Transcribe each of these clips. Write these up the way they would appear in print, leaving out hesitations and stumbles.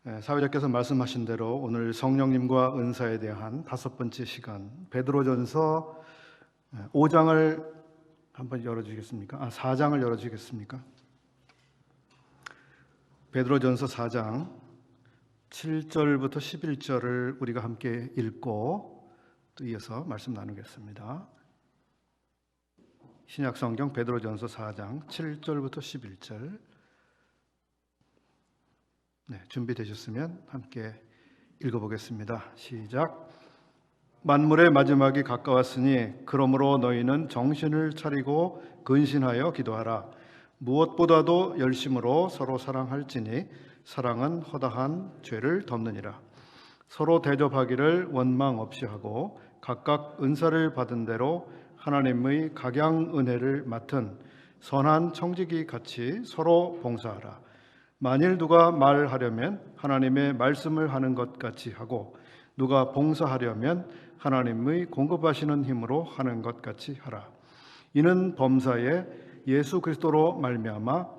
사회자께서 말씀하신 대로 오늘 성령님과 은사에 대한 5번째 시간, 베드로전서 5장을 한번 열어주시겠습니까? 4장을 열어주시겠습니까? 베드로전서 4장 7절부터 11절을 우리가 함께 읽고 또 이어서 말씀 나누겠습니다. 신약성경 베드로전서 4장 7절부터 11절. 준비되셨으면 함께 읽어보겠습니다. 시작. 만물의 마지막이 가까웠으니 그러므로 너희는 정신을 차리고 근신하여 기도하라. 무엇보다도 열심으로 서로 사랑할지니 사랑은 허다한 죄를 덮느니라. 서로 대접하기를 원망 없이 하고 각각 은사를 받은 대로 하나님의 각양 은혜를 맡은 선한 청지기 같이 서로 봉사하라. 만일 누가 말하려면 하나님의 말씀을 하는 것 같이 하고 누가 봉사하려면 하나님의 공급하시는 힘으로 하는 것 같이 하라. 이는 범사에 예수 그리스도로 말미암아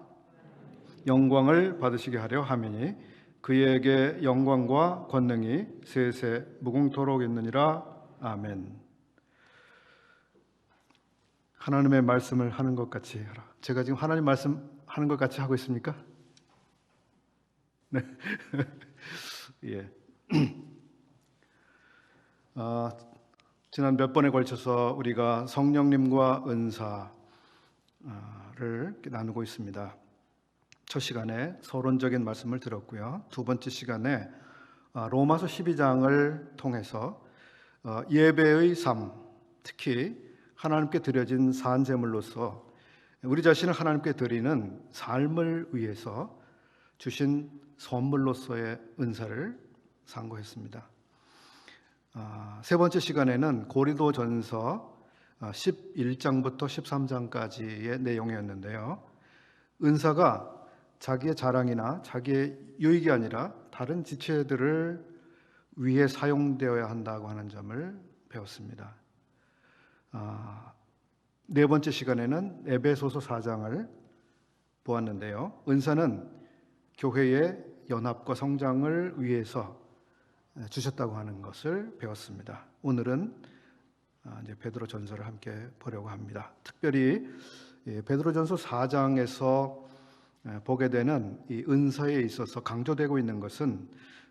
영광을 받으시게 하려 함이니 그에게 영광과 권능이 세세 무궁토록 있느니라. 아멘. 하나님의 말씀을 하는 것 같이 하라. 제가 지금 하나님 말씀 하는 것 같이 하고 있습니까? 네. 예. 지난 몇 번에 걸쳐서 우리가 성령님과 은사를 나누고 있습니다. 첫 시간에 서론적인 말씀을 들었고요. 두 번째 시간에 로마서 12장을 통해서 예배의 삶, 특히 하나님께 드려진 산제물로서 우리 자신을 하나님께 드리는 삶을 위해서 주신 선물로서의 은사를 상고했습니다. 세 번째 시간에는 고린도전서 11장부터 13장까지의 내용이었는데요. 은사가 자기의 자랑이나 자기의 유익이 아니라 다른 지체들을 위해 사용되어야 한다고 하는 점을 배웠습니다. 네 번째 시간에는 에베소서 4장을 보았는데요. 은사는 교회의 연합과 성장을 위해서 주셨다고 하는 것을 배웠습니다. 오늘은 이제 베드로전서를 함께 보려고 합니다. 특별히 베드로전서 4장에서 보게 되는 이 은사에 있어서 강조되고 있는 것은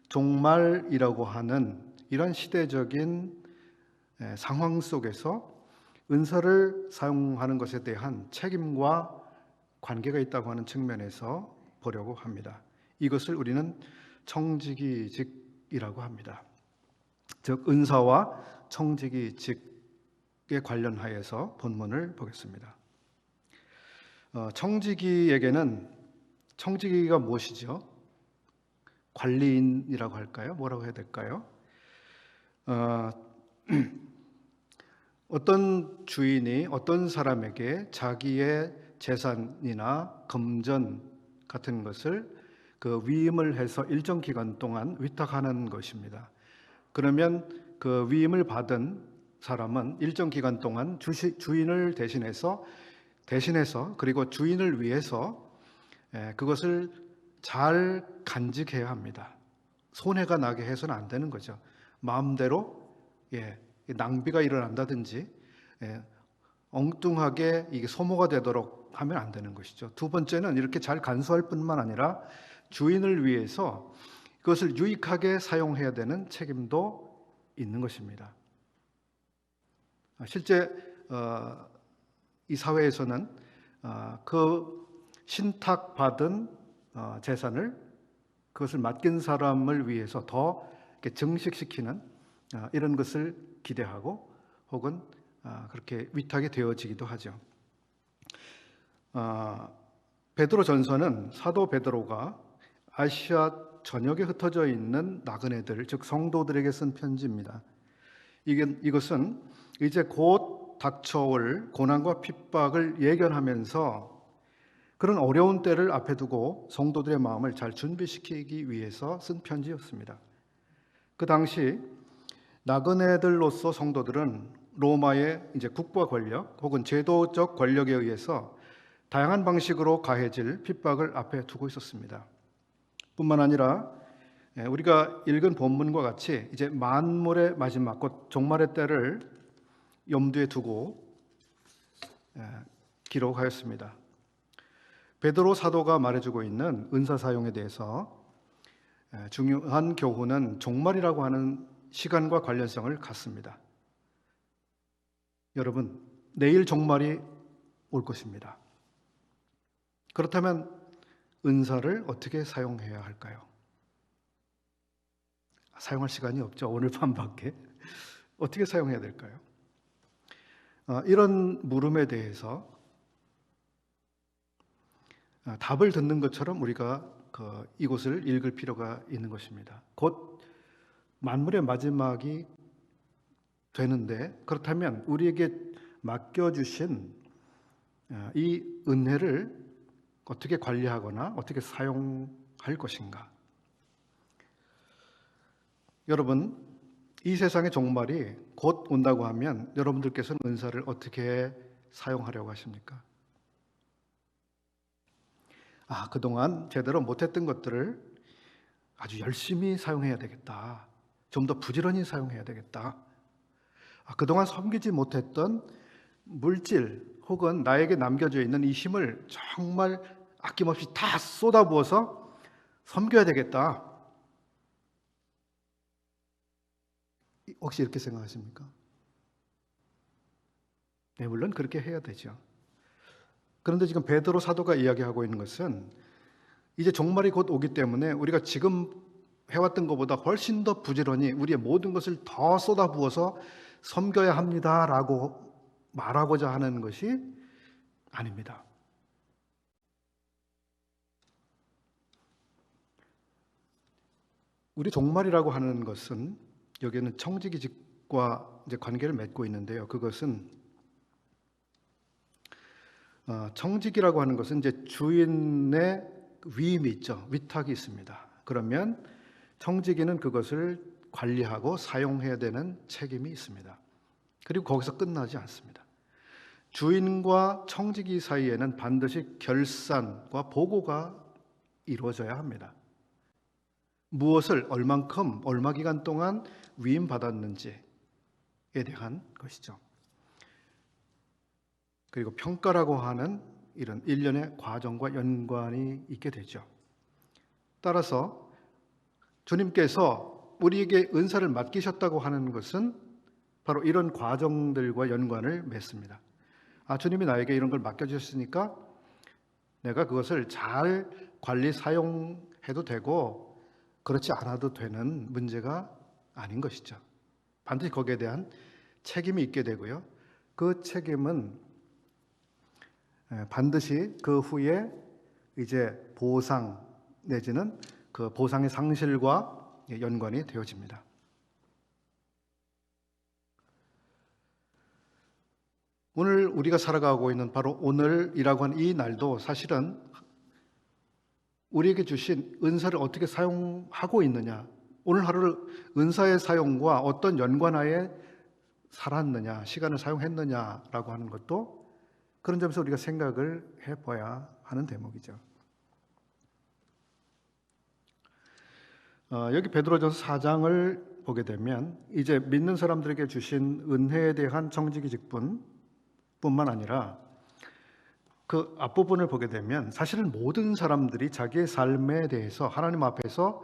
종말이라고 하는 이런 시대적인 상황 속에서 은사를 사용하는 것에 대한 책임과 관계가 있다고 하는 측면에서 보려고 합니다. 이것을 우리는 청지기직이라고 합니다. 즉 은사와 청지기직에 관련하여서 본문을 보겠습니다. 청지기가 무엇이죠? 관리인이라고 할까요? 뭐라고 해야 될까요? 어떤 주인이 어떤 사람에게 자기의 재산이나 금전 같은 것을 그 위임을 해서 일정 기간 동안 위탁하는 것입니다. 그러면 그 위임을 받은 사람은 일정 기간 동안 주인을 대신해서 그리고 주인을 위해서 그것을 잘 간직해야 합니다. 손해가 나게 해서는 안 되는 거죠. 마음대로 낭비가 일어난다든지 엉뚱하게 이게 소모가 되도록 하면 안 되는 것이죠. 두 번째는 이렇게 잘 간수할 뿐만 아니라 주인을 위해서 그것을 유익하게 사용해야 되는 책임도 있는 것입니다. 실제 이 사회에서는 그 신탁받은 재산을 그것을 맡긴 사람을 위해서 더 증식시키는 이런 것을 기대하고 혹은 그렇게 위탁이 되어지기도 하죠. 베드로전서는 사도 베드로가 아시아 전역에 흩어져 있는 나그네들, 즉 성도들에게 쓴 편지입니다. 이것은 이제 곧 닥쳐올 고난과 핍박을 예견하면서 그런 어려운 때를 앞에 두고 성도들의 마음을 잘 준비시키기 위해서 쓴 편지였습니다. 그 당시 나그네들로서 성도들은 로마의 이제 국가 권력 혹은 제도적 권력에 의해서 다양한 방식으로 가해질 핍박을 앞에 두고 있었습니다. 뿐만 아니라 우리가 읽은 본문과 같이 이제 만물의 마지막 곧 종말의 때를 염두에 두고 기록하였습니다. 베드로 사도가 말해주고 있는 은사 사용에 대해서 중요한 교훈은 종말이라고 하는 시간과 관련성을 갖습니다. 여러분, 내일 종말이 올 것입니다. 그렇다면 은사를 어떻게 사용해야 할까요? 사용할 시간이 없죠. 오늘 밤밖에. 어떻게 사용해야 될까요? 이런 물음에 대해서 답을 듣는 것처럼 우리가 이곳을 읽을 필요가 있는 것입니다. 곧 만물의 마지막이 되는데, 그렇다면 우리에게 맡겨주신 이 은혜를 어떻게 관리하거나 어떻게 사용할 것인가? 여러분, 이 세상의 종말이 곧 온다고 하면 여러분들께서는 은사를 어떻게 사용하려고 하십니까? 그동안 제대로 못했던 것들을 아주 열심히 사용해야 되겠다. 좀 더 부지런히 사용해야 되겠다. 그동안 섬기지 못했던 물질 혹은 나에게 남겨져 있는 이 힘을 정말 아낌없이 다 쏟아부어서 섬겨야 되겠다. 혹시 이렇게 생각하십니까? 네, 물론 그렇게 해야 되죠. 그런데 지금 베드로 사도가 이야기하고 있는 것은 이제 종말이 곧 오기 때문에 우리가 지금 해왔던 것보다 훨씬 더 부지런히 우리의 모든 것을 더 쏟아부어서 섬겨야 합니다라고 말하고자 하는 것이 아닙니다. 우리 종말이라고 하는 것은 여기에는 청지기직과 이제 관계를 맺고 있는데요. 그것은 청지기라고 하는 것은 이제 주인의 위임이 있죠. 위탁이 있습니다. 그러면 청지기는 그것을 관리하고 사용해야 되는 책임이 있습니다. 그리고 거기서 끝나지 않습니다. 주인과 청지기 사이에는 반드시 결산과 보고가 이루어져야 합니다. 무엇을 얼만큼 얼마 기간 동안 위임받았는지에 대한 것이죠. 그리고 평가라고 하는 이런 일련의 과정과 연관이 있게 되죠. 따라서 주님께서 우리에게 은사를 맡기셨다고 하는 것은 바로 이런 과정들과 연관을 맺습니다. 주님이 나에게 이런 걸 맡겨주셨으니까 내가 그것을 잘 관리 사용해도 되고 그렇지 않아도 되는 문제가 아닌 것이죠. 반드시 거기에 대한 책임이 있게 되고요. 그 책임은 반드시 그 후에 이제 보상 내지는 그 보상의 상실과 연관이 되어집니다. 오늘 우리가 살아가고 있는 바로 오늘이라고 하는 이 날도 사실은 우리에게 주신 은사를 어떻게 사용하고 있느냐, 오늘 하루를 은사의 사용과 어떤 연관하에 살았느냐, 시간을 사용했느냐라고 하는 것도 그런 점에서 우리가 생각을 해봐야 하는 대목이죠. 여기 베드로전서 4장을 보게 되면 이제 믿는 사람들에게 주신 은혜에 대한 청지기 직분뿐만 아니라 그 앞부분을 보게 되면 사실은 모든 사람들이 자기의 삶에 대해서 하나님 앞에서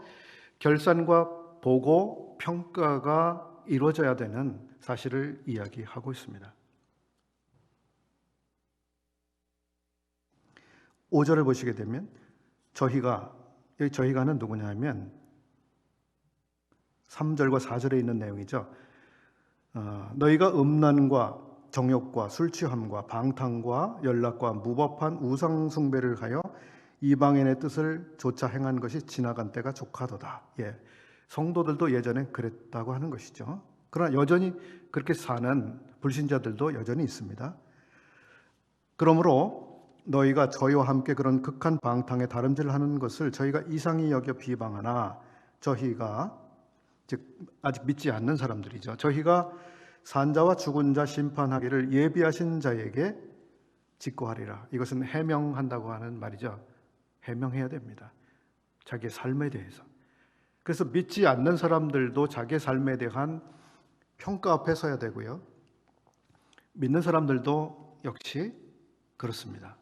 결산과 보고, 평가가 이루어져야 되는 사실을 이야기하고 있습니다. 5절을 보시게 되면 여기 저희가는 누구냐 하면 3절과 4절에 있는 내용이죠. 너희가 음란과 정욕과 술 취함과 방탕과 연락과 무법한 우상 숭배를 하여 이방인의 뜻을 조차 행한 것이 지나간 때가 족하도다. 성도들도 예전에 그랬다고 하는 것이죠. 그러나 여전히 그렇게 사는 불신자들도 여전히 있습니다. 그러므로 너희가 저희와 함께 그런 극한 방탕에 다름질을 하는 것을 저희가 이상히 여겨 비방하나 저희가, 즉 아직 믿지 않는 사람들이죠. 저희가 산자와 죽은 자 심판하기를 예비하신 자에게 직고하리라. 이것은 해명한다고 하는 말이죠. 해명해야 됩니다. 자기의 삶에 대해서. 그래서 믿지 않는 사람들도 자기의 삶에 대한 평가 앞에 서야 되고요. 믿는 사람들도 역시 그렇습니다.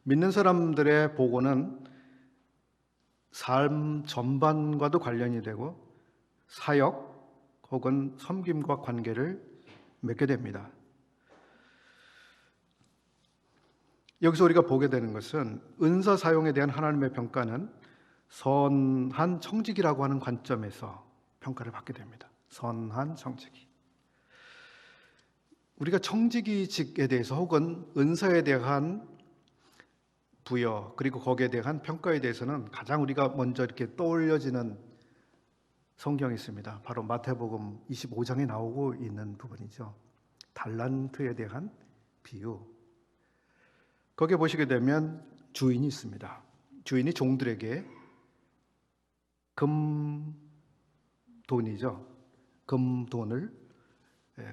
믿는 사람들의 보고는 삶 전반과도 관련이 되고 사역 혹은 섬김과 관계를 맺게 됩니다. 여기서 우리가 보게 되는 것은 은사 사용에 대한 하나님의 평가는 선한 청지기라고 하는 관점에서 평가를 받게 됩니다. 선한 청지기. 우리가 청지기직에 대해서 혹은 은사에 대한 부여 그리고 거기에 대한 평가에 대해서는 가장 우리가 먼저 이렇게 떠올려지는 성경이 있습니다. 바로 마태복음 25장에 나오고 있는 부분이죠. 달란트에 대한 비유. 거기에 보시게 되면 주인이 있습니다. 주인이 종들에게 금돈이죠. 금돈을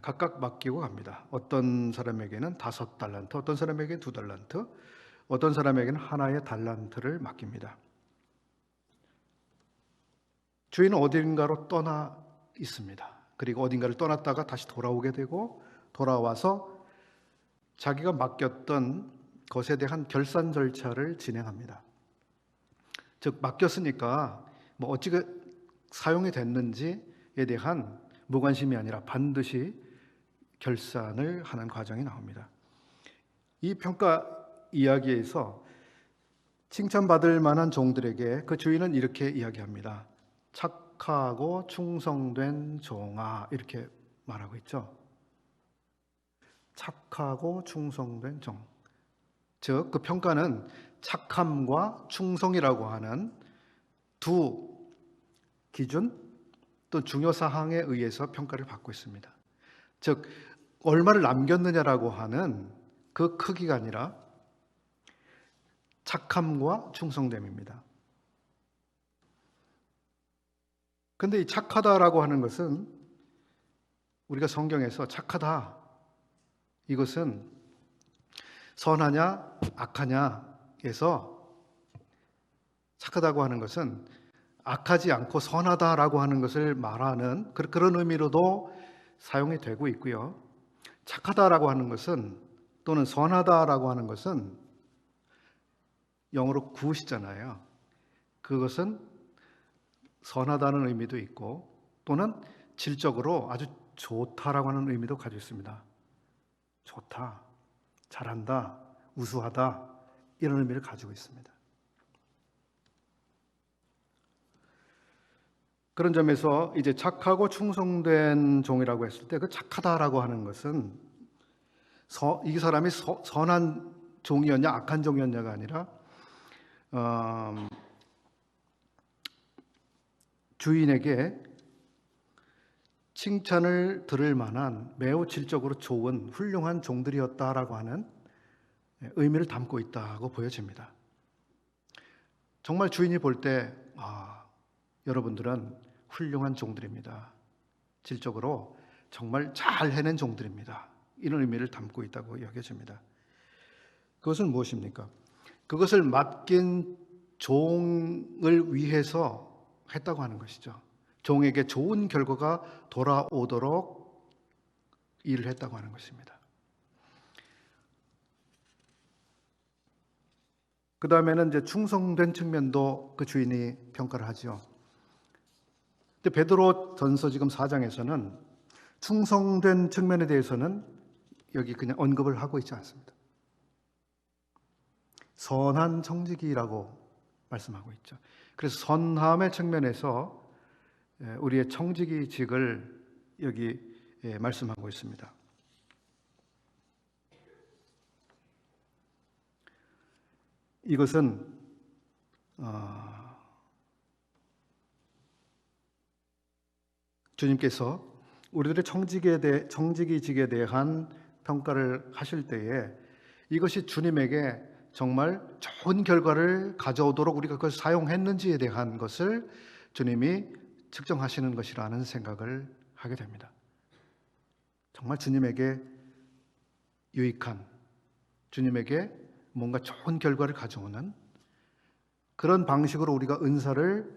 각각 맡기고 갑니다. 어떤 사람에게는 5달란트, 어떤 사람에게는 2달란트, 어떤 사람에게는 하나의 달란트를 맡깁니다. 주인은 어딘가로 떠나 있습니다. 그리고 어딘가를 떠났다가 다시 돌아오게 되고 돌아와서 자기가 맡겼던 것에 대한 결산 절차를 진행합니다. 즉 맡겼으니까 뭐 어찌게 사용이 됐는지에 대한 무관심이 아니라 반드시 결산을 하는 과정이 나옵니다. 이 평가 이야기에서 칭찬받을 만한 종들에게 그 주인은 이렇게 이야기합니다. 착하고 충성된 종아, 이렇게 말하고 있죠. 착하고 충성된 종. 즉, 그 평가는 착함과 충성이라고 하는 두 기준 또 중요 사항에 의해서 평가를 받고 있습니다. 즉, 얼마를 남겼느냐라고 하는 그 크기가 아니라 착함과 충성됨입니다. 근데 이 착하다라고 하는 것은 우리가 성경에서 착하다, 이것은 선하냐 악하냐에서 착하다고 하는 것은 악하지 않고 선하다라고 하는 것을 말하는 그런 의미로도 사용이 되고 있고요. 착하다라고 하는 것은 또는 선하다라고 하는 것은 영어로 굿이잖아요. 그것은 선하다는 의미도 있고 또는 질적으로 아주 좋다라고 하는 의미도 가지고 있습니다. 좋다, 잘한다, 우수하다, 이런 의미를 가지고 있습니다. 그런 점에서 이제 착하고 충성된 종이라고 했을 때 그 착하다라고 하는 것은 이 사람이 선한 종이었냐 악한 종이었냐가 아니라 주인에게 칭찬을 들을 만한 매우 질적으로 좋은 훌륭한 종들이었다라고 하는 의미를 담고 있다고 보여집니다. 정말 주인이 볼 때 여러분들은 훌륭한 종들입니다. 질적으로 정말 잘 해낸 종들입니다. 이런 의미를 담고 있다고 여겨집니다. 그것은 무엇입니까? 그것을 맡긴 종을 위해서 했다고 하는 것이죠. 종에게 좋은 결과가 돌아오도록 일을 했다고 하는 것입니다. 그 다음에는 이제 충성된 측면도 그 주인이 평가를 하죠. 근데 베드로 전서 지금 4장에서는 충성된 측면에 대해서는 여기 그냥 언급을 하고 있지 않습니다. 선한 청지기라고 말씀하고 있죠. 그래서 선함의 측면에서 우리의 청지기직을 여기 말씀하고 있습니다. 이것은 주님께서 우리들의 청지기직에 대한 평가를 하실 때에 이것이 주님에게 정말 좋은 결과를 가져오도록 우리가 그걸 사용했는지에 대한 것을 주님이 측정하시는 것이라는 생각을 하게 됩니다. 정말 주님에게 유익한, 주님에게 뭔가 좋은 결과를 가져오는 그런 방식으로 우리가 은사를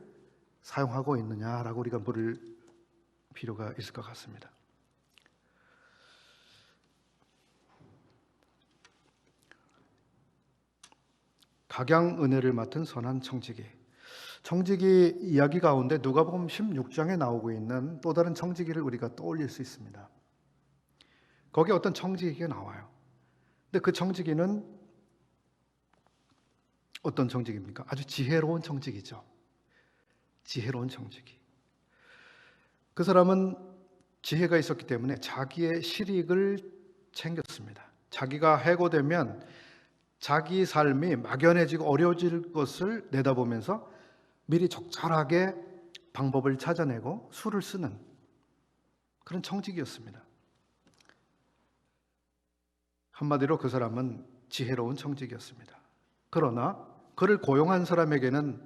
사용하고 있느냐라고 우리가 물을 필요가 있을 것 같습니다. 각양 은혜를 맡은 선한 청지기. 청지기 이야기 가운데 누가복음 16장에 나오고 있는 또 다른 청지기를 우리가 떠올릴 수 있습니다. 거기에 어떤 청지기가 나와요. 근데 그 청지기는 어떤 청지기입니까? 아주 지혜로운 청지기죠. 지혜로운 청지기. 그 사람은 지혜가 있었기 때문에 자기의 실익을 챙겼습니다. 자기가 해고되면 자기 삶이 막연해지고 어려워질 것을 내다보면서 미리 적절하게 방법을 찾아내고 수를 쓰는 그런 청지기였습니다. 한마디로 그 사람은 지혜로운 청지기였습니다. 그러나 그를 고용한 사람에게는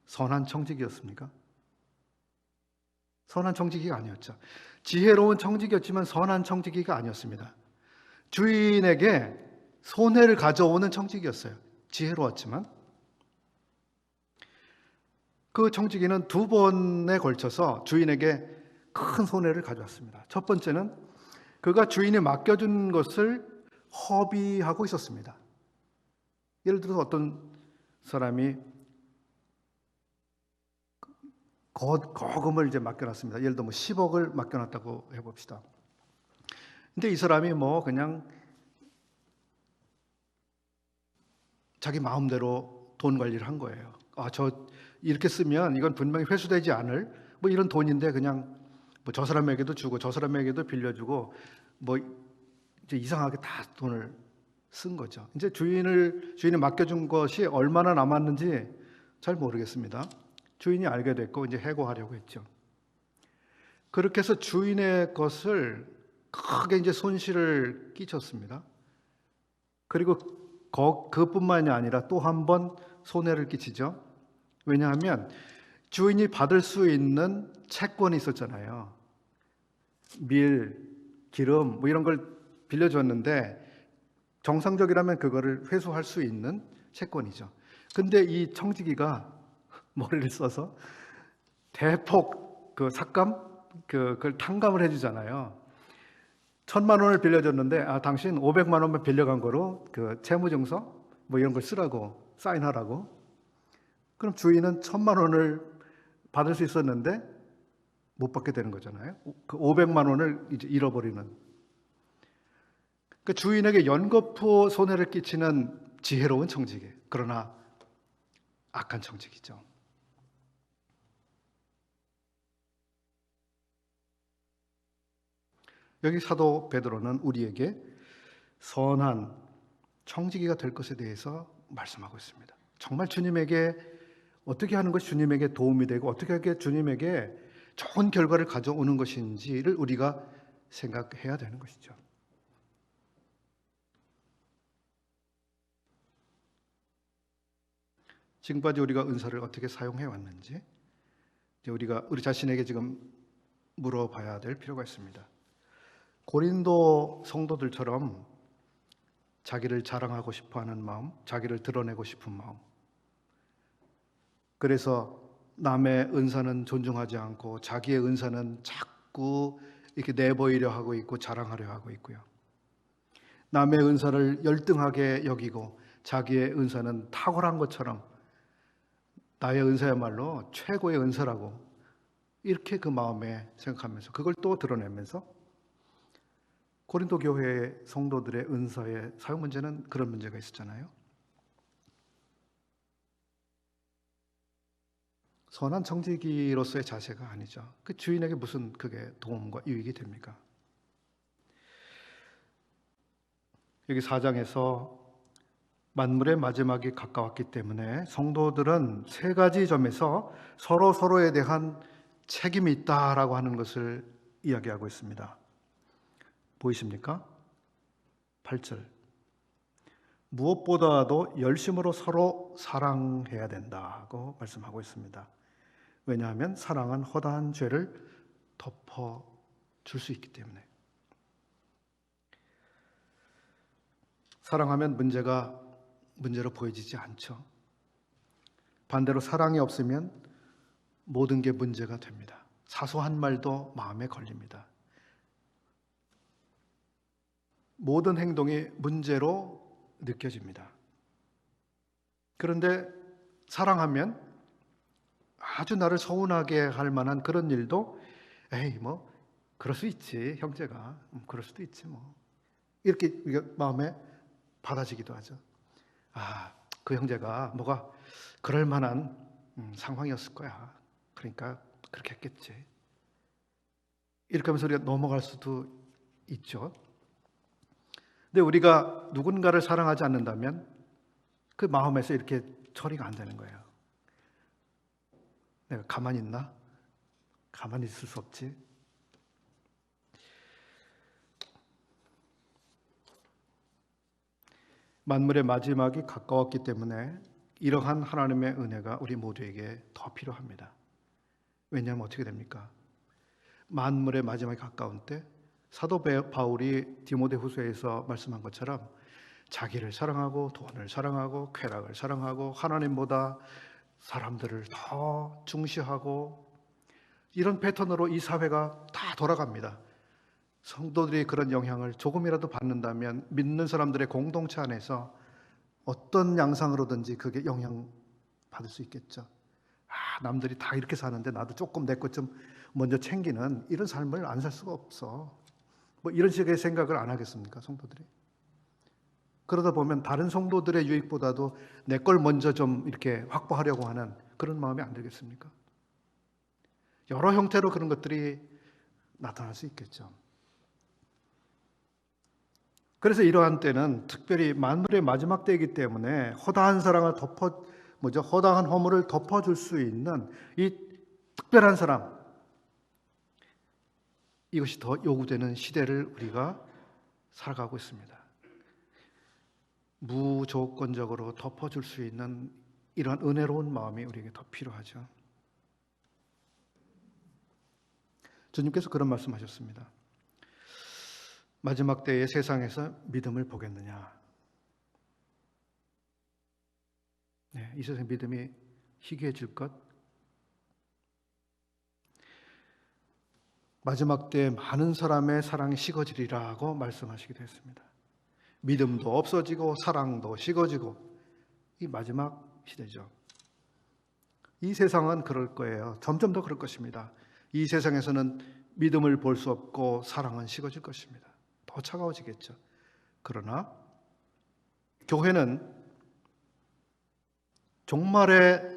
선한 청지기였습니까? 선한 청지기가 아니었죠. 지혜로운 청지기였지만 선한 청지기가 아니었습니다. 주인에게 손해를 가져오는 청지기였어요. 지혜로웠지만 그 청지기는 두 번에 걸쳐서 주인에게 큰 손해를 가져왔습니다. 첫 번째는 그가 주인이 맡겨준 것을 허비하고 있었습니다. 예를 들어서 어떤 사람이 거금을 이제 맡겨놨습니다. 예를 들어 뭐 10억을 맡겨놨다고 해봅시다. 근데 이 사람이 뭐 그냥 자기 마음대로 돈 관리를 한 거예요. 저 이렇게 쓰면 이건 분명히 회수되지 않을 뭐 이런 돈인데 그냥 뭐 저 사람에게도 주고 저 사람에게도 빌려주고 뭐 이제 이상하게 다 돈을 쓴 거죠. 이제 주인이 맡겨준 것이 얼마나 남았는지 잘 모르겠습니다. 주인이 알게 됐고 이제 해고하려고 했죠. 그렇게 해서 주인의 것을 크게 이제 손실을 끼쳤습니다. 그리고 그뿐만이 아니라 또 한 번 손해를 끼치죠. 왜냐하면 주인이 받을 수 있는 채권이 있었잖아요. 밀, 기름 뭐 이런 걸 빌려줬는데 정상적이라면 그거를 회수할 수 있는 채권이죠. 근데 이 청지기가 머리를 써서 대폭 그 삭감, 그걸 탕감을 해주잖아요. 1,000만 원을 빌려줬는데 당신 500만 원만 빌려간 거로 그 채무증서 뭐 이런 걸 쓰라고 사인하라고. 그럼 주인은 1,000만 원을 받을 수 있었는데 못 받게 되는 거잖아요. 그 500만 원을 이제 잃어버리는. 그 주인에게 연거푸 손해를 끼치는 지혜로운 청지기. 그러나 악한 청지기죠. 여기 사도 베드로는 우리에게 선한 청지기가 될 것에 대해서 말씀하고 있습니다. 정말 주님에게 어떻게 하는 것이 주님에게 도움이 되고 어떻게 하게 주님에게 좋은 결과를 가져오는 것인지를 우리가 생각해야 되는 것이죠. 지금까지 우리가 은사를 어떻게 사용해 왔는지 우리가 우리 자신에게 지금 물어봐야 될 필요가 있습니다. 고린도 성도들처럼 자기를 자랑하고 싶어하는 마음, 자기를 드러내고 싶은 마음. 그래서 남의 은사는 존중하지 않고 자기의 은사는 자꾸 이렇게 내보이려 하고 있고 자랑하려 하고 있고요. 남의 은사를 열등하게 여기고 자기의 은사는 탁월한 것처럼 나의 은사야말로 최고의 은사라고 이렇게 그 마음에 생각하면서 그걸 또 드러내면서 고린도 교회의 성도들의 은사의 사용 문제는 그런 문제가 있었잖아요. 선한 청지기로서의 자세가 아니죠. 그 주인에게 무슨 그게 도움과 유익이 됩니까? 여기 4장에서 만물의 마지막이 가까웠기 때문에 성도들은 세 가지 점에서 서로에 대한 책임이 있다라고 하는 것을 이야기하고 있습니다. 보이십니까? 8절. 무엇보다도 열심으로 서로 사랑해야 된다고 말씀하고 있습니다. 왜냐하면 사랑은 허다한 죄를 덮어줄 수 있기 때문에. 사랑하면 문제로 보여지지 않죠. 반대로 사랑이 없으면 모든 게 문제가 됩니다. 사소한 말도 마음에 걸립니다. 모든 행동이 문제로 느껴집니다. 그런데 사랑하면 아주 나를 서운하게 할 만한 그런 일도 에이 뭐 그럴 수 있지 형제가 그럴 수도 있지 뭐 이렇게 마음에 받아지기도 하죠. 아, 그 형제가 뭐가 그럴 만한 상황이었을 거야. 그러니까 그렇게 했겠지. 이렇게 하면서 우리가 넘어갈 수도 있죠. 근데 우리가 누군가를 사랑하지 않는다면 그 마음에서 이렇게 처리가 안 되는 거예요. 내가 가만히 있나? 가만히 있을 수 없지. 만물의 마지막이 가까웠기 때문에 이러한 하나님의 은혜가 우리 모두에게 더 필요합니다. 왜냐하면 어떻게 됩니까? 만물의 마지막이 가까운 때 사도 바울이 디모데후서에서 말씀한 것처럼 자기를 사랑하고 돈을 사랑하고 쾌락을 사랑하고 하나님보다 사람들을 더 중시하고 이런 패턴으로 이 사회가 다 돌아갑니다. 성도들이 그런 영향을 조금이라도 받는다면 믿는 사람들의 공동체 안에서 어떤 양상으로든지 그게 영향받을 수 있겠죠. 남들이 다 이렇게 사는데 나도 조금 내 것 좀 먼저 챙기는 이런 삶을 안 살 수가 없어. 뭐 이런 식의 생각을 안 하겠습니까, 성도들이? 그러다 보면 다른 성도들의 유익보다도 내 걸 먼저 좀 이렇게 확보하려고 하는 그런 마음이 안 들겠습니까? 여러 형태로 그런 것들이 나타날 수 있겠죠. 그래서 이러한 때는 특별히 만물의 마지막 때이기 때문에 허다한 사랑을 허다한 허물을 덮어줄 수 있는 이 특별한 사랑, 이것이 더 요구되는 시대를 우리가 살아가고 있습니다. 무조건적으로 덮어줄 수 있는 이러한 은혜로운 마음이 우리에게 더 필요하죠. 주님께서 그런 말씀하셨습니다. 마지막 때에 세상에서 믿음을 보겠느냐? 네, 이 세상 믿음이 희귀해질 것, 마지막 때에 많은 사람의 사랑이 식어지리라고 말씀하시기도 했습니다. 믿음도 없어지고 사랑도 식어지고 이 마지막 시대죠. 이 세상은 그럴 거예요. 점점 더 그럴 것입니다. 이 세상에서는 믿음을 볼 수 없고 사랑은 식어질 것입니다. 더 차가워지겠죠. 그러나 교회는 종말의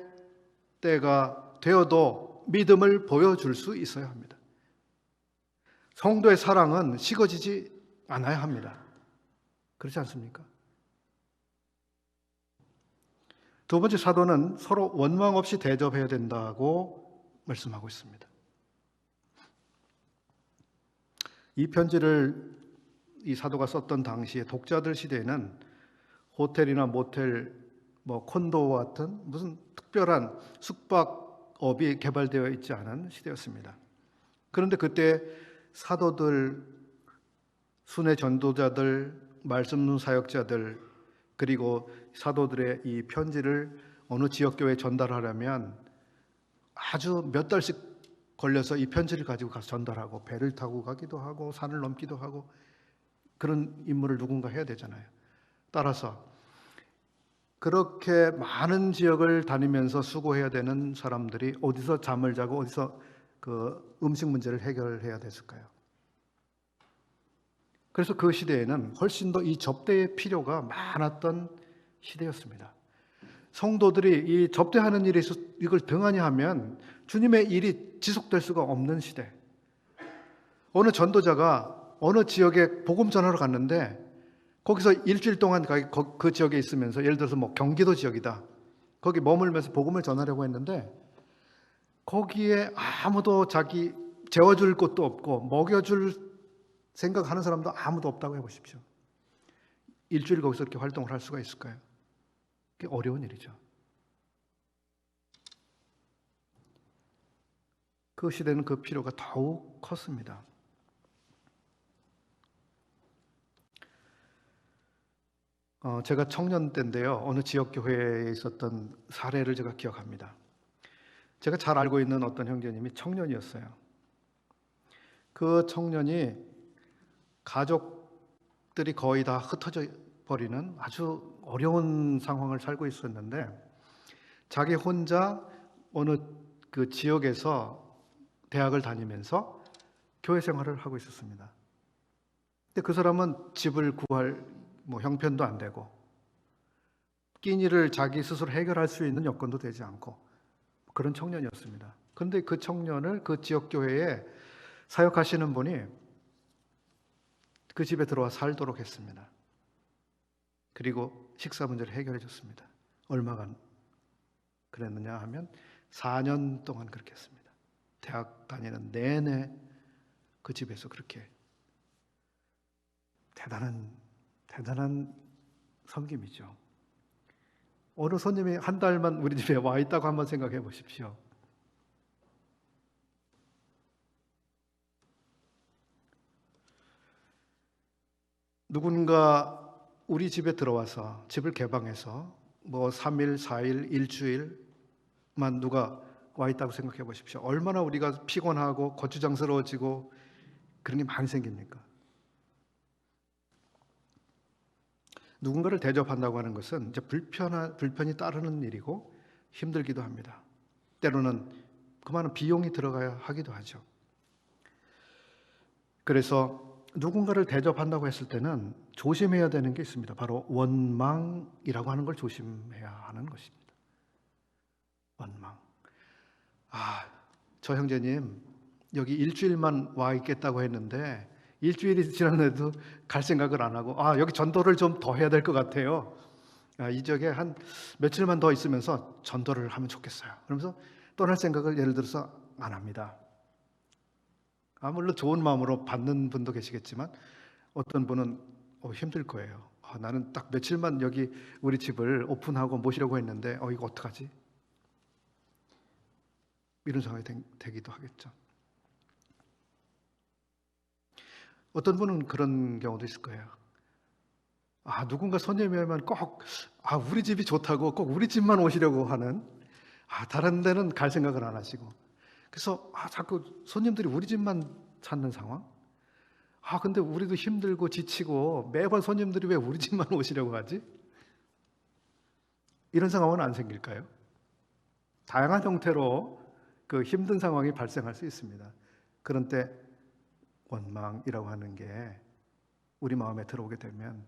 때가 되어도 믿음을 보여줄 수 있어야 합니다. 성도의 사랑은 식어지지 않아야 합니다. 그렇지 않습니까? 두 번째 사도는 서로 원망 없이 대접해야 된다고 말씀하고 있습니다. 이 편지를 이 사도가 썼던 당시에 독자들 시대에는 호텔이나 모텔, 콘도와 같은 무슨 특별한 숙박업이 개발되어 있지 않은 시대였습니다. 그런데 그때 사도들, 순회 전도자들, 말씀 사역자들, 그리고 사도들의 이 편지를 어느 지역교회에 전달하려면 아주 몇 달씩 걸려서 이 편지를 가지고 가서 전달하고 배를 타고 가기도 하고 산을 넘기도 하고 그런 임무를 누군가 해야 되잖아요. 따라서 그렇게 많은 지역을 다니면서 수고해야 되는 사람들이 어디서 잠을 자고 어디서 그 음식 문제를 해결해야 됐을까요? 그래서 그 시대에는 훨씬 더 이 접대의 필요가 많았던 시대였습니다. 성도들이 이 접대하는 일에 있어서 이걸 등한히 하면 주님의 일이 지속될 수가 없는 시대. 어느 전도자가 어느 지역에 복음 전하러 갔는데 거기서 일주일 동안 그 지역에 있으면서 예를 들어서 경기도 지역이다. 거기 머물면서 복음을 전하려고 했는데 거기에 아무도 자기 재워줄 곳도 없고 먹여줄 생각하는 사람도 아무도 없다고 해보십시오. 일주일 거기서 이렇게 활동을 할 수가 있을까요? 그게 어려운 일이죠. 그 시대는 그 필요가 더욱 컸습니다. 제가 청년 때인데요. 어느 지역 교회에 있었던 사례를 제가 기억합니다. 제가 잘 알고 있는 어떤 형제님이 청년이었어요. 그 청년이 가족들이 거의 다 흩어져 버리는 아주 어려운 상황을 살고 있었는데 자기 혼자 어느 그 지역에서 대학을 다니면서 교회 생활을 하고 있었습니다. 근데 그 사람은 집을 구할 형편도 안 되고 끼니를 자기 스스로 해결할 수 있는 여건도 되지 않고 그런 청년이었습니다. 그런데 그 청년을 그 지역 교회에 사역하시는 분이 그 집에 들어와 살도록 했습니다. 그리고 식사 문제를 해결해 줬습니다. 얼마간 그랬느냐 하면 4년 동안 그렇게 했습니다. 대학 다니는 내내 그 집에서 그렇게 대단한 섬김이죠. 어느 손님이 한 달만 우리 집에 와 있다고 한번 생각해 보십시오. 누군가 우리 집에 들어와서 집을 개방해서 3일, 4일, 일주일만 누가 와 있다고 생각해 보십시오. 얼마나 우리가 피곤하고 거추장스러워지고 그런 게 많이 생깁니까? 누군가를 대접한다고 하는 것은 이제 불편이 따르는 일이고 힘들기도 합니다. 때로는 그 많은 비용이 들어가야 하기도 하죠. 그래서 누군가를 대접한다고 했을 때는 조심해야 되는 게 있습니다. 바로 원망이라고 하는 걸 조심해야 하는 것입니다. 원망. 저 형제님 여기 일주일만 와 있겠다고 했는데 일주일이 지났는데도 갈 생각을 안 하고 여기 전도를 좀 더 해야 될 것 같아요. 이 지역에 한 며칠만 더 있으면서 전도를 하면 좋겠어요. 그러면서 떠날 생각을 예를 들어서 안 합니다. 물론 좋은 마음으로 받는 분도 계시겠지만 어떤 분은 힘들 거예요. 나는 딱 며칠만 여기 우리 집을 오픈하고 모시려고 했는데 이거 어떡하지? 이런 상황이 되기도 하겠죠. 어떤 분은 그런 경우도 있을 거예요. 누군가 손님이 오면 꼭 우리 집이 좋다고 꼭 우리 집만 오시려고 하는 다른 데는 갈 생각을 안 하시고 그래서 자꾸 손님들이 우리 집만 찾는 상황? 근데 우리도 힘들고 지치고 매번 손님들이 왜 우리 집만 오시려고 하지? 이런 상황은 안 생길까요? 다양한 형태로 그 힘든 상황이 발생할 수 있습니다. 그런 때 원망이라고 하는 게 우리 마음에 들어오게 되면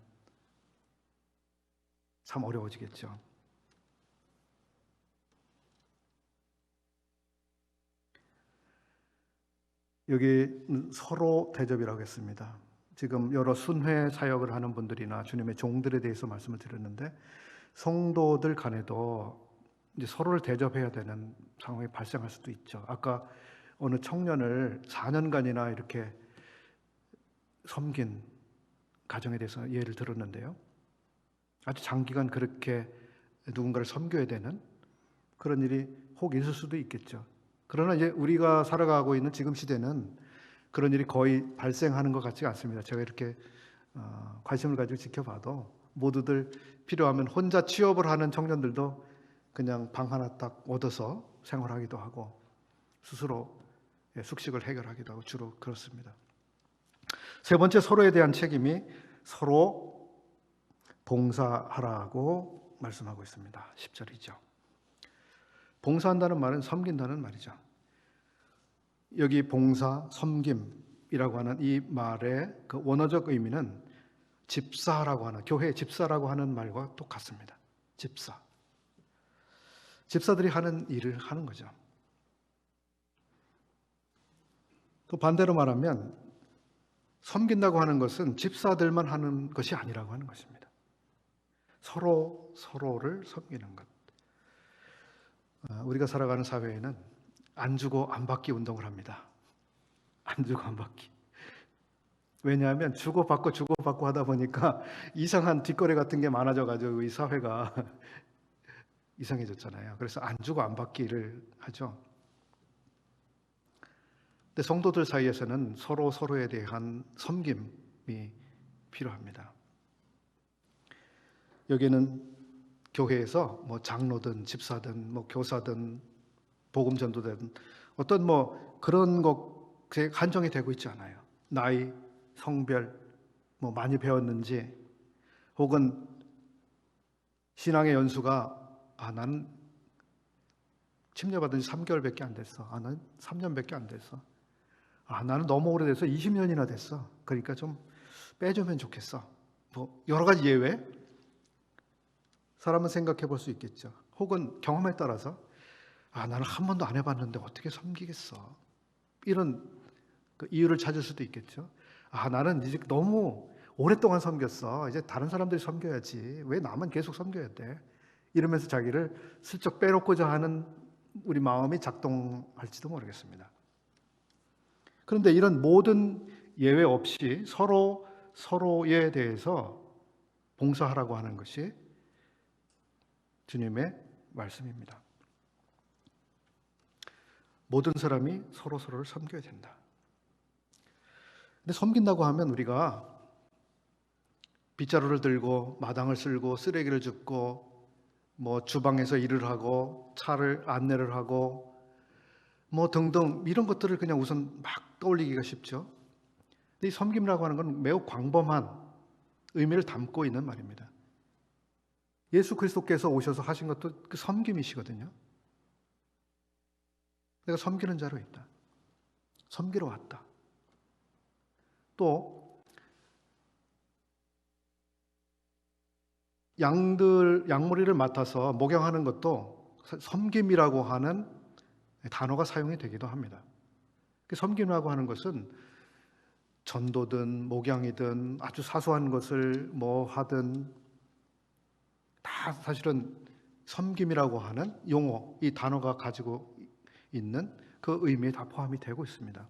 참 어려워지겠죠. 여기 서로 대접이라고 했습니다. 지금 여러 순회 사역을 하는 분들이나 주님의 종들에 대해서 말씀을 드렸는데 성도들 간에도 이제 서로를 대접해야 되는 상황이 발생할 수도 있죠. 아까 어느 청년을 4년간이나 이렇게 섬긴 가정에 대해서 예를 들었는데요. 아주 장기간 그렇게 누군가를 섬겨야 되는 그런 일이 혹 있을 수도 있겠죠. 그러나 이제 우리가 살아가고 있는 지금 시대는 그런 일이 거의 발생하는 것 같지 않습니다. 제가 이렇게 관심을 가지고 지켜봐도 모두들 필요하면 혼자 취업을 하는 청년들도 그냥 방 하나 딱 얻어서 생활하기도 하고 스스로 숙식을 해결하기도 하고 주로 그렇습니다. 세 번째 서로에 대한 책임이 서로 봉사하라고 말씀하고 있습니다. 10절이죠. 봉사한다는 말은 섬긴다는 말이죠. 여기 봉사, 섬김이라고 하는 이 말의 그 원어적 의미는 집사라고 하는, 교회 집사라고 하는 말과 똑같습니다. 집사. 집사들이 하는 일을 하는 거죠. 또 반대로 말하면 섬긴다고 하는 것은 집사들만 하는 것이 아니라고 하는 것입니다. 서로를 섬기는 것. 우리가 살아가는 사회에는 안 주고 안 받기 운동을 합니다. 안 주고 안 받기. 왜냐하면 주고받고 하다 보니까 이상한 뒷거래 같은 게 많아져가지고 이 사회가 이상해졌잖아요. 그래서 안 주고 안 받기를 하죠. 근데 성도들 사이에서는 서로에 대한 섬김이 필요합니다. 여기는 교회에서 뭐 장로든 집사든 뭐 교사든 복음 전도자든 어떤 뭐 그런 것에 한정이 되고 있지 않아요. 나이, 성별, 뭐 많이 배웠는지, 혹은 신앙의 연수가 나는 침례받은 지 3개월밖에 안 됐어. 나는 3년밖에 안 됐어. 나는 너무 오래돼서 20년이나 됐어. 그러니까 좀 빼주면 좋겠어. 뭐 여러 가지 예외 사람은 생각해 볼 수 있겠죠. 혹은 경험에 따라서 나는 한 번도 안 해봤는데 어떻게 섬기겠어. 이런 그 이유를 찾을 수도 있겠죠. 나는 이제 너무 오랫동안 섬겼어. 이제 다른 사람들이 섬겨야지. 왜 나만 계속 섬겨야 돼? 이러면서 자기를 슬쩍 빼놓고자 하는 우리 마음이 작동할지도 모르겠습니다. 그런데 이런 모든 예외 없이 서로에 대해서 봉사하라고 하는 것이 주님의 말씀입니다. 모든 사람이 서로를 섬겨야 된다. 근데 섬긴다고 하면 우리가 빗자루를 들고 마당을 쓸고 쓰레기를 줍고 뭐 주방에서 일을 하고 차를 안내를 하고 뭐 등등 이런 것들을 그냥 우선 막 떠올리기가 쉽죠. 근데 이 섬김이라고 하는 건 매우 광범한 의미를 담고 있는 말입니다. 예수 그리스도께서 오셔서 하신 것도 그 섬김이시거든요. 내가 섬기는 자로 있다. 섬기러 왔다. 또 양무리를 맡아서 목양하는 것도 섬김이라고 하는 단어가 사용이 되기도 합니다. 섬김이라고 하는 것은 전도든 목양이든 아주 사소한 것을 뭐 하든 다 사실은 섬김이라고 하는 용어, 이 단어가 가지고 있는 그 의미에 다 포함이 되고 있습니다.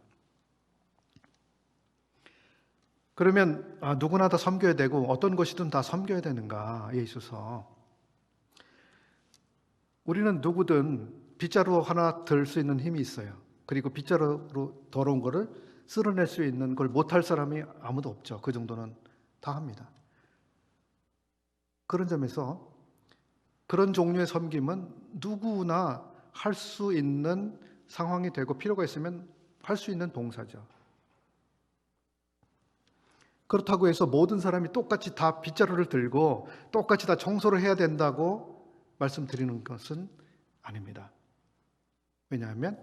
그러면 누구나 다 섬겨야 되고 어떤 것이든 다 섬겨야 되는가에 있어서 우리는 누구든 빗자루 하나 들 수 있는 힘이 있어요. 그리고 빗자루로 더러운 거를 쓸어낼 수 있는 걸 못할 사람이 아무도 없죠. 그 정도는 다 합니다. 그런 점에서 그런 종류의 섬김은 누구나 할 수 있는 상황이 되고 필요가 있으면 할 수 있는 봉사죠. 그렇다고 해서 모든 사람이 똑같이 다 빗자루를 들고 똑같이 다 청소를 해야 된다고 말씀드리는 것은 아닙니다. 왜냐하면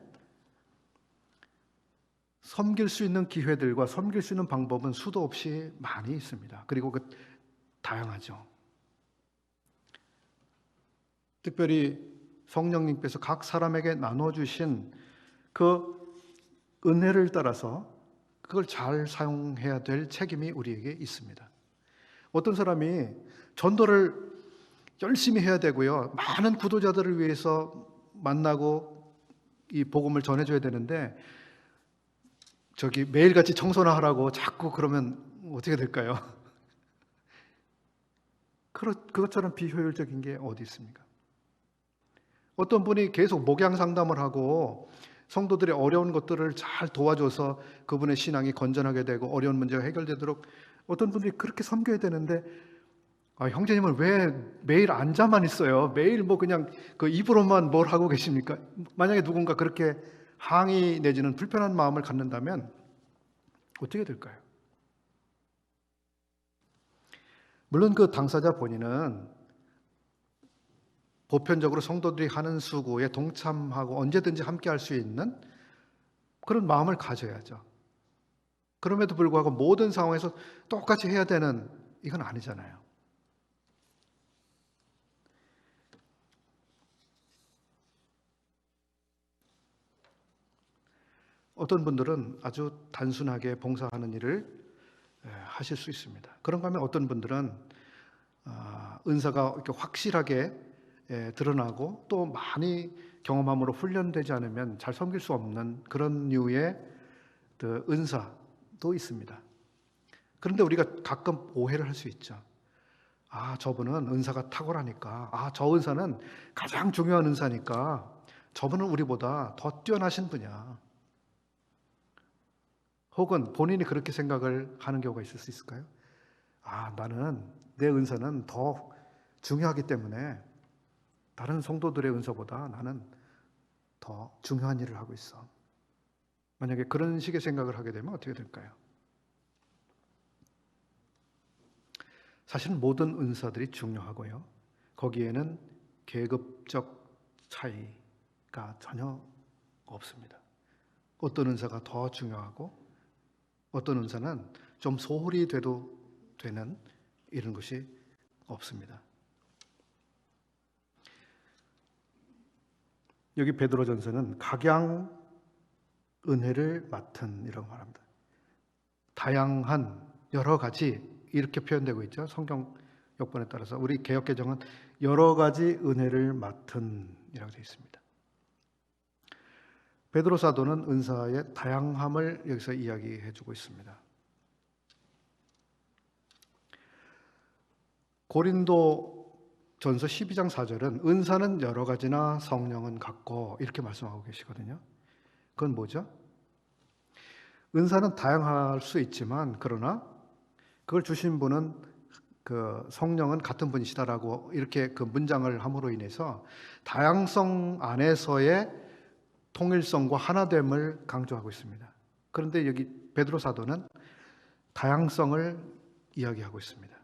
섬길 수 있는 기회들과 섬길 수 있는 방법은 수도 없이 많이 있습니다. 그리고 다양하죠. 특별히 성령님께서 각 사람에게 나눠주신 그 은혜를 따라서 그걸 잘 사용해야 될 책임이 우리에게 있습니다. 어떤 사람이 전도를 열심히 해야 되고요. 많은 구도자들을 위해서 만나고 이 복음을 전해줘야 되는데 매일같이 청소나 하라고 자꾸 그러면 어떻게 될까요? 그것처럼 비효율적인 게 어디 있습니까? 어떤 분이 계속 목양 상담을 하고 성도들의 어려운 것들을 잘 도와줘서 그분의 신앙이 건전하게 되고 어려운 문제가 해결되도록 어떤 분들이 그렇게 섬겨야 되는데 형제님은 왜 매일 앉아만 있어요? 매일 뭐 그냥 그 입으로만 뭘 하고 계십니까? 만약에 누군가 그렇게 항의 내지는 불편한 마음을 갖는다면 어떻게 될까요? 물론 그 당사자 본인은 보편적으로 성도들이 하는 수고에 동참하고 언제든지 함께 할 수 있는 그런 마음을 가져야죠. 그럼에도 불구하고 모든 상황에서 똑같이 해야 되는 이건 아니잖아요. 어떤 분들은 아주 단순하게 봉사하는 일을 하실 수 있습니다. 그런가 하면 어떤 분들은 은사가 이렇게 확실하게 드러나고 또 많이 경험함으로 훈련되지 않으면 잘 섬길 수 없는 그런 류의 은사도 있습니다. 그런데 우리가 가끔 오해를 할 수 있죠. 저분은 은사가 탁월하니까, 저 은사는 가장 중요한 은사니까 저분은 우리보다 더 뛰어나신 분이야. 혹은 본인이 그렇게 생각을 하는 경우가 있을 수 있을까요? 나는 내 은사는 더 중요하기 때문에 다른 성도들의 은사보다 나는 더 중요한 일을 하고 있어. 만약에 그런 식의 생각을 하게 되면 어떻게 될까요? 사실은 모든 은사들이 중요하고요. 거기에는 계급적 차이가 전혀 없습니다. 어떤 은사가 더 중요하고 어떤 은사는 좀 소홀히 돼도 되는 이런 것이 없습니다. 여기 베드로전서는 각양 은혜를 맡은 이라고 말합니다. 다양한 여러 가지 이렇게 표현되고 있죠. 성경 역본에 따라서 우리 개역개정은 여러 가지 은혜를 맡은 이라고 되어 있습니다. 베드로 사도는 은사의 다양함을 여기서 이야기해 주고 있습니다. 고린도 전서 12장 4절은 은사는 여러 가지나 성령은 같고 이렇게 말씀하고 계시거든요. 그건 뭐죠? 은사는 다양할 수 있지만 그러나 그걸 주신 분은 그 성령은 같은 분이시다라고 이렇게 그 문장을 함으로 인해서 다양성 안에서의 통일성과 하나됨을 강조하고 있습니다. 그런데 여기 베드로 사도는 다양성을 이야기하고 있습니다.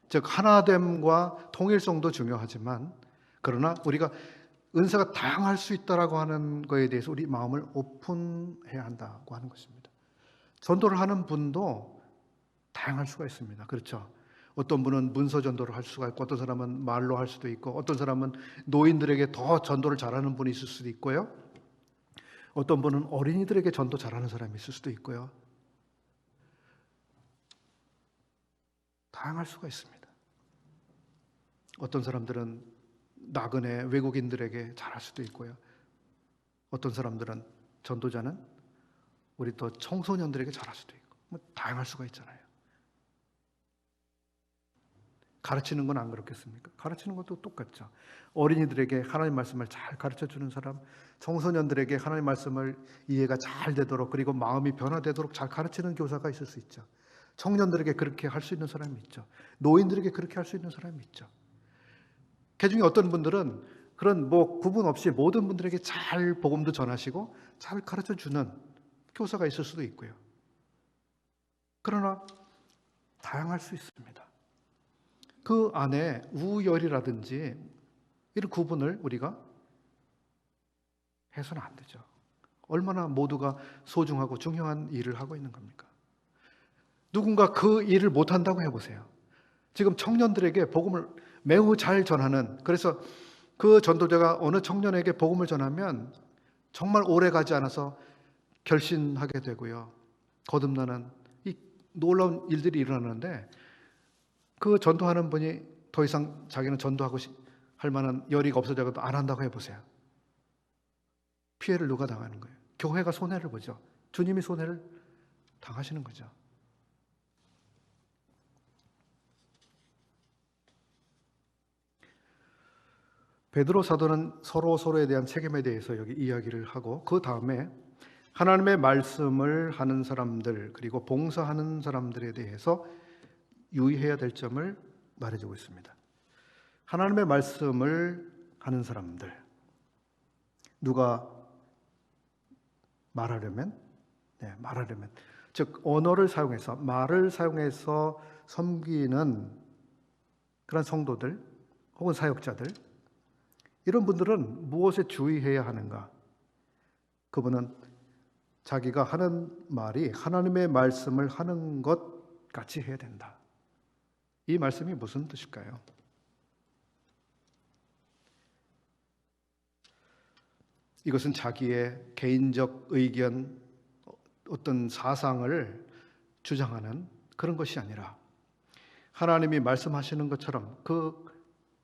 즉 하나됨과 통일성도 중요하지만 그러나 우리가 은사가 다양할 수 있다라고 하는 것에 대해서 우리 마음을 오픈해야 한다고 하는 것입니다. 전도를 하는 분도 다양할 수가 있습니다. 그렇죠? 어떤 분은 문서 전도를 할 수가 있고 어떤 사람은 말로 할 수도 있고 어떤 사람은 노인들에게 더 전도를 잘하는 분이 있을 수도 있고요. 어떤 분은 어린이들에게 전도 잘하는 사람이 있을 수도 있고요. 다양할 수가 있습니다. 어떤 사람들은 나그네 외국인들에게 잘할 수도 있고요. 어떤 사람들은 전도자는 우리 또 청소년들에게 잘할 수도 있고 뭐 다양할 수가 있잖아요. 가르치는 건 안 그렇겠습니까? 가르치는 것도 똑같죠. 어린이들에게 하나님 말씀을 잘 가르쳐주는 사람, 청소년들에게 하나님 말씀을 이해가 잘 되도록 그리고 마음이 변화되도록 잘 가르치는 교사가 있을 수 있죠. 청년들에게 그렇게 할 수 있는 사람이 있죠. 노인들에게 그렇게 할 수 있는 사람이 있죠. 그 중에 어떤 분들은 그런 뭐 구분 없이 모든 분들에게 잘 복음도 전하시고 잘 가르쳐주는 교사가 있을 수도 있고요. 그러나 다양할 수 있습니다. 그 안에 우열이라든지 이런 구분을 우리가 해서는 안 되죠. 얼마나 모두가 소중하고 중요한 일을 하고 있는 겁니까? 누군가 그 일을 못한다고 해보세요. 지금 청년들에게 복음을 매우 잘 전하는, 그래서 그 전도자가 어느 청년에게 복음을 전하면 정말 오래 가지 않아서 결신하게 되고요. 거듭나는 이 놀라운 일들이 일어나는데 그 전도하는 분이 더 이상 자기는 전도하고 할 만한 열의가 없어져도 안 한다고 해보세요. 피해를 누가 당하는 거예요? 교회가 손해를 보죠. 주님이 손해를 당하시는 거죠. 베드로 사도는 서로에 대한 책임에 대해서 여기 이야기를 하고 그 다음에 하나님의 말씀을 하는 사람들 그리고 봉사하는 사람들에 대해서 유의해야 될 점을 말해주고 있습니다. 하나님의 말씀을 하는 사람들, 누가 말하려면, 즉 언어를 사용해서 말을 사용해서 섬기는 그런 성도들 혹은 사역자들, 이런 분들은 무엇에 주의해야 하는가? 그분은 자기가 하는 말이 하나님의 말씀을 하는 것 같이 해야 된다. 이 말씀이 무슨 뜻일까요? 이것은 자기의 개인적 의견, 어떤 사상을 주장하는 그런 것이 아니라 하나님이 말씀하시는 것처럼 그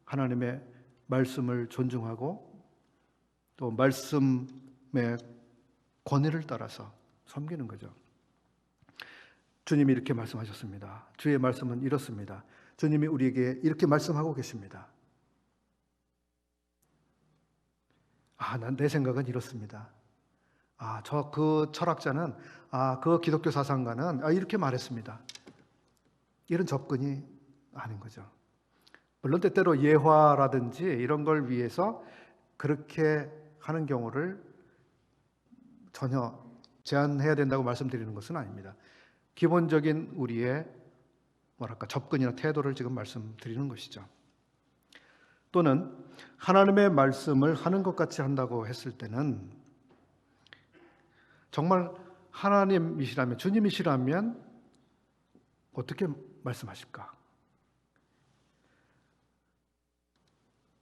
하나님의 말씀을 존중하고 또 말씀의 권위를 따라서 섬기는 거죠. 주님이 이렇게 말씀하셨습니다. 주의 말씀은 이렇습니다. 주님이 우리에게 이렇게 말씀하고 계십니다. 내 생각은 이렇습니다. 그 철학자는, 그 기독교 사상가는 이렇게 말했습니다. 이런 접근이 아닌 거죠. 물론 때때로 예화라든지 이런 걸 위해서 그렇게 하는 경우를 전혀 제한해야 된다고 말씀드리는 것은 아닙니다. 기본적인 우리의 접근이나 태도를 지금 말씀드리는 것이죠. 또는 하나님의 말씀을 하는 것 같이 한다고 했을 때는 정말 하나님이시라면, 주님이시라면 어떻게 말씀하실까?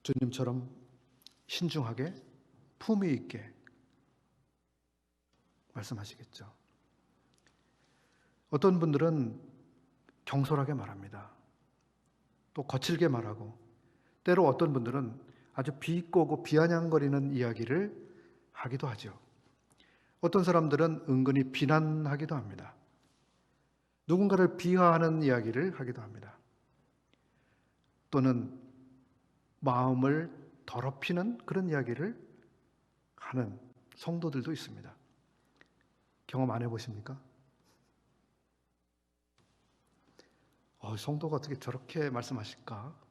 주님처럼 신중하게 품위 있게 말씀하시겠죠. 어떤 분들은 경솔하게 말합니다. 또 거칠게 말하고, 때로 어떤 분들은 아주 비꼬고 비아냥거리는 이야기를 하기도 하죠. 어떤 사람들은 은근히 비난하기도 합니다. 누군가를 비하하는 이야기를 하기도 합니다. 또는 마음을 더럽히는 그런 이야기를 하는 성도들도 있습니다. 경험 안 해보십니까? 성도가 어떻게 저렇게 말씀하실까?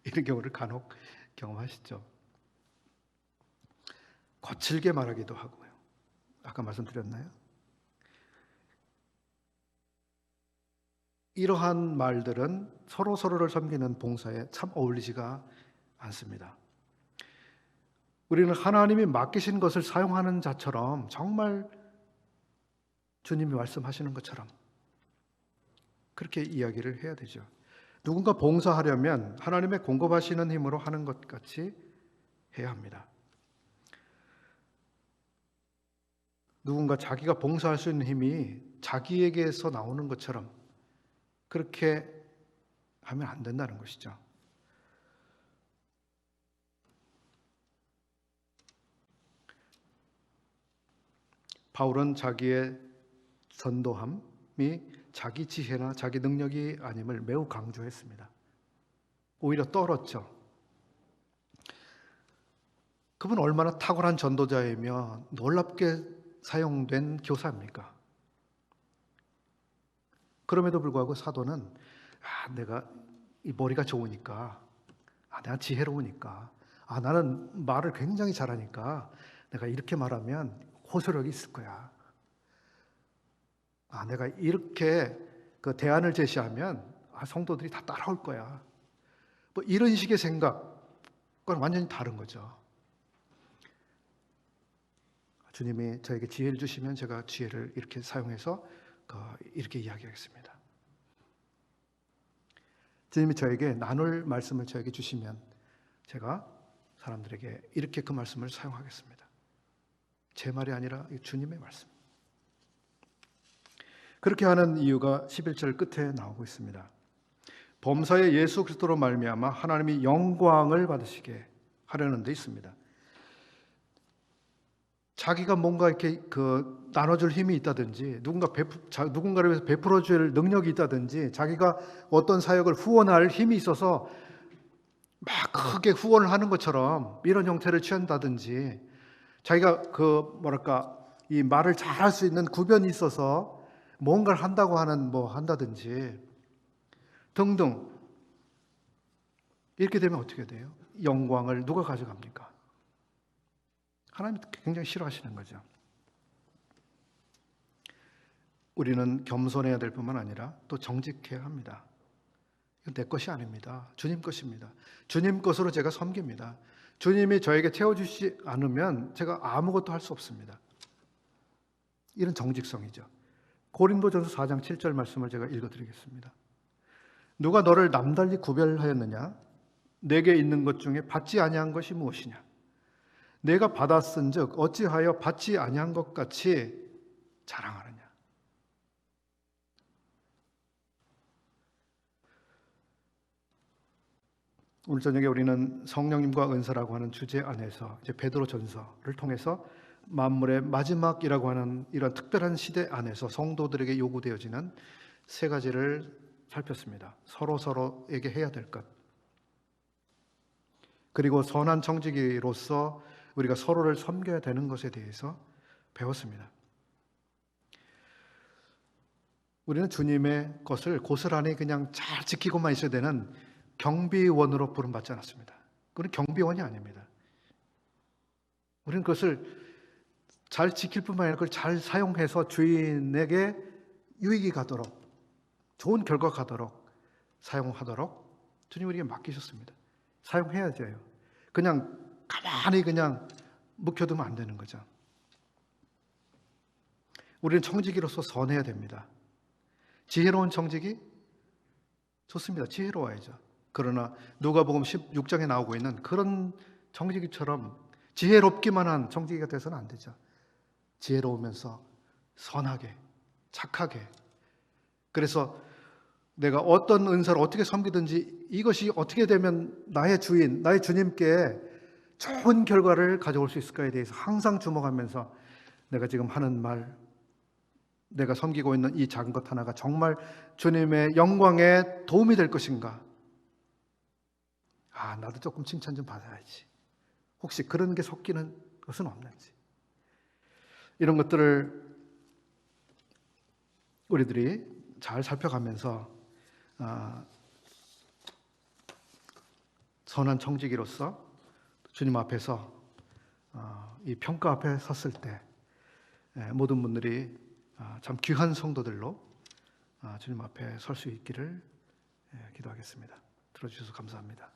이런 경우를 간혹 경험하시죠. 거칠게 말하기도 하고요. 아까 말씀드렸나요? 이러한 말들은 서로를 섬기는 봉사에 참 어울리지가 않습니다. 우리는 하나님이 맡기신 것을 사용하는 자처럼, 정말 주님이 말씀하시는 것처럼 그렇게 이야기를 해야 되죠. 누군가 봉사하려면 하나님의 공급하시는 힘으로 하는 것 같이 해야 합니다. 누군가 자기가 봉사할 수 있는 힘이 자기에게서 나오는 것처럼 그렇게 하면 안 된다는 것이죠. 바울은 자기의 전도함이 자기 지혜나 자기 능력이 아님을 매우 강조했습니다. 오히려 떨었죠. 그분 얼마나 탁월한 전도자이며 놀랍게 사용된 교사입니까? 그럼에도 불구하고 사도는 내가 이 머리가 좋으니까, 내가 지혜로우니까, 나는 말을 굉장히 잘하니까 내가 이렇게 말하면 호소력이 있을 거야. 내가 이렇게 그 대안을 제시하면 성도들이 다 따라올 거야. 뭐 이런 식의 생각과는 완전히 다른 거죠. 주님이 저에게 지혜를 주시면 제가 지혜를 이렇게 사용해서 이렇게 이야기하겠습니다. 주님이 저에게 나눌 말씀을 저에게 주시면 제가 사람들에게 이렇게 그 말씀을 사용하겠습니다. 제 말이 아니라 주님의 말씀. 그렇게 하는 이유가 11절 끝에 나오고 있습니다. 범사에 예수 그리스도로 말미암아 하나님이 영광을 받으시게 하려는 데 있습니다. 자기가 뭔가 이렇게 나눠줄 힘이 있다든지, 누군가를 위해서 베풀어줄 능력이 있다든지, 자기가 어떤 사역을 후원할 힘이 있어서 막 크게 후원을 하는 것처럼 이런 형태를 취한다든지, 자기가 이 말을 잘할 수 있는 구변이 있어서 뭔가를 한다고 한다든지 등등, 이렇게 되면 어떻게 돼요? 영광을 누가 가져갑니까? 하나님이 굉장히 싫어하시는 거죠. 우리는 겸손해야 될 뿐만 아니라 또 정직해야 합니다. 이건 내 것이 아닙니다. 주님 것입니다. 주님 것으로 제가 섬깁니다. 주님이 저에게 채워주시지 않으면 제가 아무것도 할 수 없습니다. 이런 정직성이죠. 고린도전서 4장 7절 말씀을 제가 읽어드리겠습니다. 누가 너를 남달리 구별하였느냐? 내게 있는 것 중에 받지 아니한 것이 무엇이냐? 내가 받았은즉 어찌하여 받지 아니한 것 같이 자랑하느냐? 오늘 저녁에 우리는 성령님과 은사라고 하는 주제 안에서 이제 베드로전서를 통해서 만물의 마지막이라고 하는 이런 특별한 시대 안에서 성도들에게 요구되어지는 세 가지를 살폈습니다. 서로에게 해야 될 것, 그리고 선한 청지기로서 우리가 서로를 섬겨야 되는 것에 대해서 배웠습니다. 우리는 주님의 것을 고스란히 그냥 잘 지키고만 있어야 되는 경비원으로 부름받지 않았습니다. 그건 경비원이 아닙니다. 우리는 그것을 잘 지킬 뿐만 아니라 그걸 잘 사용해서 주인에게 유익이 가도록, 좋은 결과가 가도록 사용하도록 주님 우리에게 맡기셨습니다. 사용해야 돼요. 그냥 가만히 그냥 묵혀두면 안 되는 거죠. 우리는 청지기로서 선해야 됩니다. 지혜로운 청지기? 좋습니다. 지혜로워야죠. 그러나 누가복음 16장에 나오고 있는 그런 청지기처럼 지혜롭기만 한 청지기가 돼서는 안 되죠. 지혜로우면서 선하게, 착하게. 그래서 내가 어떤 은사를 어떻게 섬기든지 이것이 어떻게 되면 나의 주인, 나의 주님께 좋은 결과를 가져올 수 있을까에 대해서 항상 주목하면서 내가 지금 하는 말, 내가 섬기고 있는 이 작은 것 하나가 정말 주님의 영광에 도움이 될 것인가? 나도 조금 칭찬 좀 받아야지. 혹시 그런 게 섞이는 것은 없는지. 이런 것들을 우리들이 잘 살펴가면서 선한 청지기로서 주님 앞에서 이 평가 앞에 섰을 때 모든 분들이 참 귀한 성도들로 주님 앞에 설 수 있기를 기도하겠습니다. 들어주셔서 감사합니다.